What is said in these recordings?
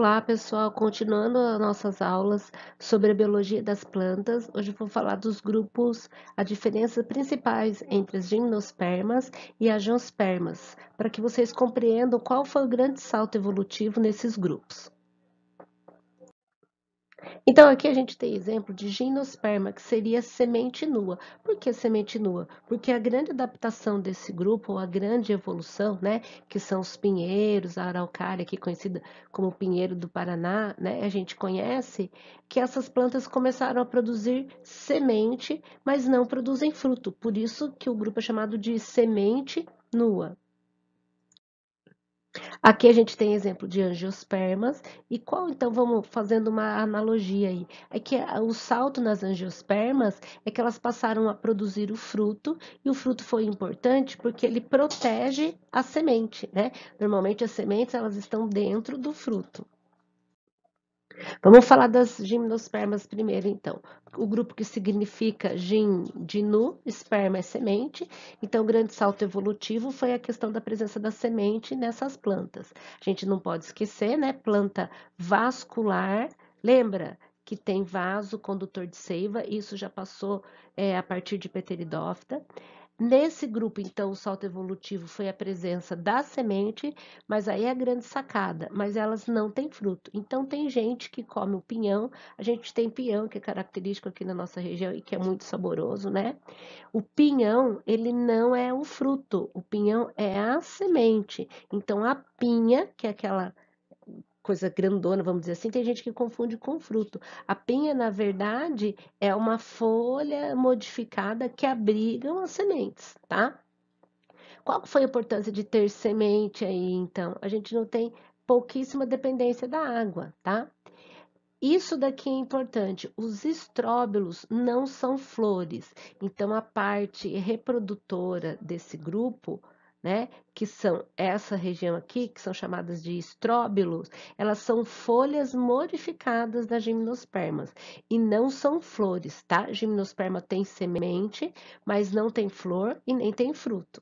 Olá, pessoal. Continuando as nossas aulas sobre a biologia das plantas, hoje eu vou falar dos grupos, as diferenças principais entre as gimnospermas e as angiospermas, para que vocês compreendam qual foi o grande salto evolutivo nesses grupos. Então, aqui a gente tem exemplo de gimnosperma, que seria semente nua. Por que semente nua? Porque a grande adaptação desse grupo, ou a grande evolução, né, que são os pinheiros, a araucária, aqui conhecida como pinheiro do Paraná, né, a gente conhece que essas plantas começaram a produzir semente, mas não produzem fruto. Por isso que o grupo é chamado de semente nua. Aqui a gente tem exemplo de angiospermas, e qual então, vamos fazendo uma analogia aí, é que o salto nas angiospermas é que elas passaram a produzir o fruto, e o fruto foi importante porque ele protege a semente, né? Normalmente as sementes elas estão dentro do fruto. Vamos falar das gimnospermas primeiro, então. O grupo que significa gim de nu, esperma é semente. Então, o grande salto evolutivo foi a questão da presença da semente nessas plantas. A gente não pode esquecer, né? Planta vascular. Lembra que tem vaso condutor de seiva? Isso já passou a partir de Pteridófita. Nesse grupo, então, o salto evolutivo foi a presença da semente, mas aí é a grande sacada, mas elas não têm fruto. Então, tem gente que come o pinhão, a gente tem pinhão, que é característico aqui na nossa região e que é muito saboroso, né? O pinhão, ele não é o fruto, o pinhão é a semente. Então, a pinha, que é aquela coisa grandona, vamos dizer assim, tem gente que confunde com fruto. A pinha, na verdade, é uma folha modificada que abrigam as sementes, tá? Qual foi a importância de ter semente aí, então? A gente não tem pouquíssima dependência da água, tá? Isso daqui é importante. Os estróbilos não são flores. Então, a parte reprodutora desse grupo, né, que são essa região aqui, que são chamadas de estróbilos, elas são folhas modificadas das gimnospermas e não são flores, tá? Gimnosperma tem semente, mas não tem flor e nem tem fruto.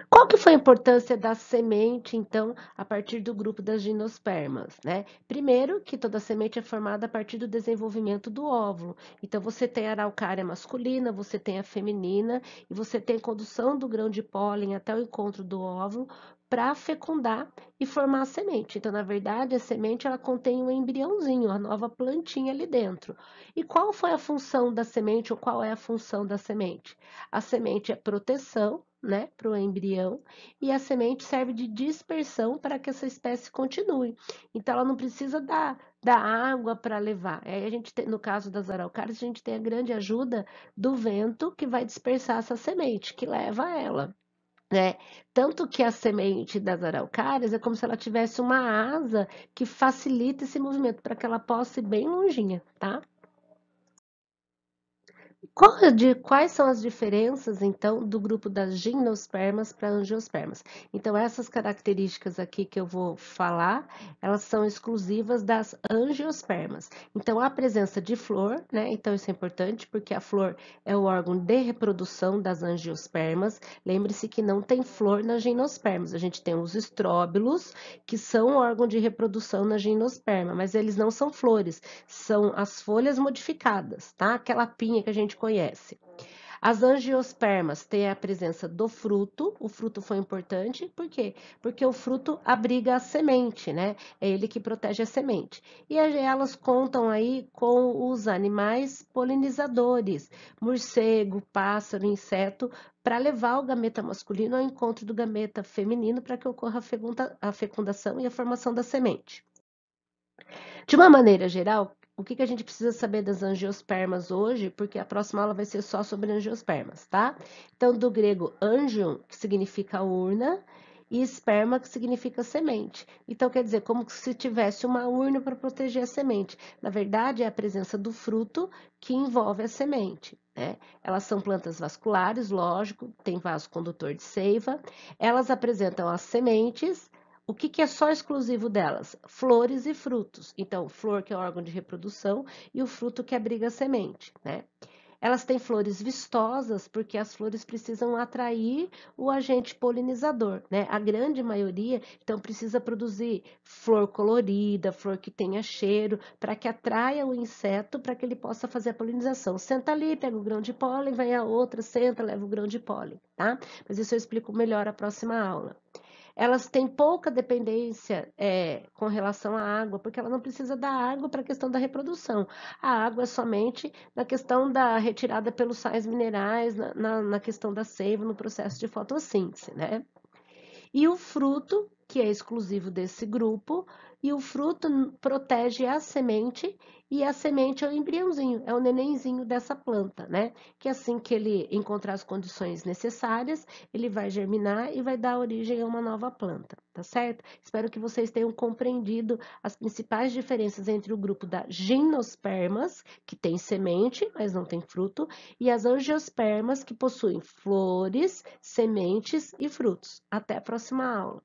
Qual que foi a importância da semente, então, a partir do grupo das gimnospermas, né? Primeiro, que toda semente é formada a partir do desenvolvimento do óvulo. Então, você tem a araucária masculina, você tem a feminina, e você tem a condução do grão de pólen até o encontro do óvulo para fecundar e formar a semente. Então, na verdade, a semente ela contém um embriãozinho, a nova plantinha ali dentro. E qual foi a função da semente, ou qual é a função da semente? A semente é proteção, né, para o embrião, e a semente serve de dispersão para que essa espécie continue. Então, ela não precisa da água para levar. Aí a gente tem, no caso das araucárias, a gente tem a grande ajuda do vento que vai dispersar essa semente, que leva ela. Né? Tanto que a semente das araucárias é como se ela tivesse uma asa que facilita esse movimento para que ela possa ir bem longinha, tá? Quais são as diferenças, então, do grupo das gimnospermas para angiospermas? Então, essas características aqui que eu vou falar, elas são exclusivas das angiospermas. Então, a presença de flor, né? Então, isso é importante, porque a flor é o órgão de reprodução das angiospermas. Lembre-se que não tem flor nas gimnospermas. A gente tem os estróbilos, que são o órgão de reprodução na gimnosperma, mas eles não são flores, são as folhas modificadas, tá? Aquela pinha que a gente conhece. As angiospermas têm a presença do fruto, o fruto foi importante, por quê? Porque o fruto abriga a semente, né? É ele que protege a semente. E elas contam aí com os animais polinizadores, morcego, pássaro, inseto, para levar o gameta masculino ao encontro do gameta feminino para que ocorra a fecundação e a formação da semente. De uma maneira geral, o que a gente precisa saber das angiospermas hoje, porque a próxima aula vai ser só sobre angiospermas, tá? Então, do grego angion, que significa urna, e esperma, que significa semente. Então, quer dizer, como se tivesse uma urna para proteger a semente. Na verdade, é a presença do fruto que envolve a semente, né? Elas são plantas vasculares, lógico, tem vaso condutor de seiva. Elas apresentam as sementes. O que é só exclusivo delas? Flores e frutos. Então, flor que é o órgão de reprodução e o fruto que abriga a semente, né? Elas têm flores vistosas porque as flores precisam atrair o agente polinizador, né? A grande maioria, então, precisa produzir flor colorida, flor que tenha cheiro, para que atraia o inseto, para que ele possa fazer a polinização. Senta ali, pega o grão de pólen, vai a outra, senta, leva o grão de pólen, tá? Mas isso eu explico melhor na próxima aula. Elas têm pouca dependência com relação à água, porque ela não precisa da água para a questão da reprodução. A água é somente na questão da retirada pelos sais minerais, na questão da seiva, no processo de fotossíntese, né? E o fruto, que é exclusivo desse grupo, e o fruto protege a semente, e a semente é o embriãozinho, é o nenenzinho dessa planta, né? Que assim que ele encontrar as condições necessárias, ele vai germinar e vai dar origem a uma nova planta, tá certo? Espero que vocês tenham compreendido as principais diferenças entre o grupo da gimnospermas, que tem semente, mas não tem fruto, e as angiospermas, que possuem flores, sementes e frutos. Até a próxima aula.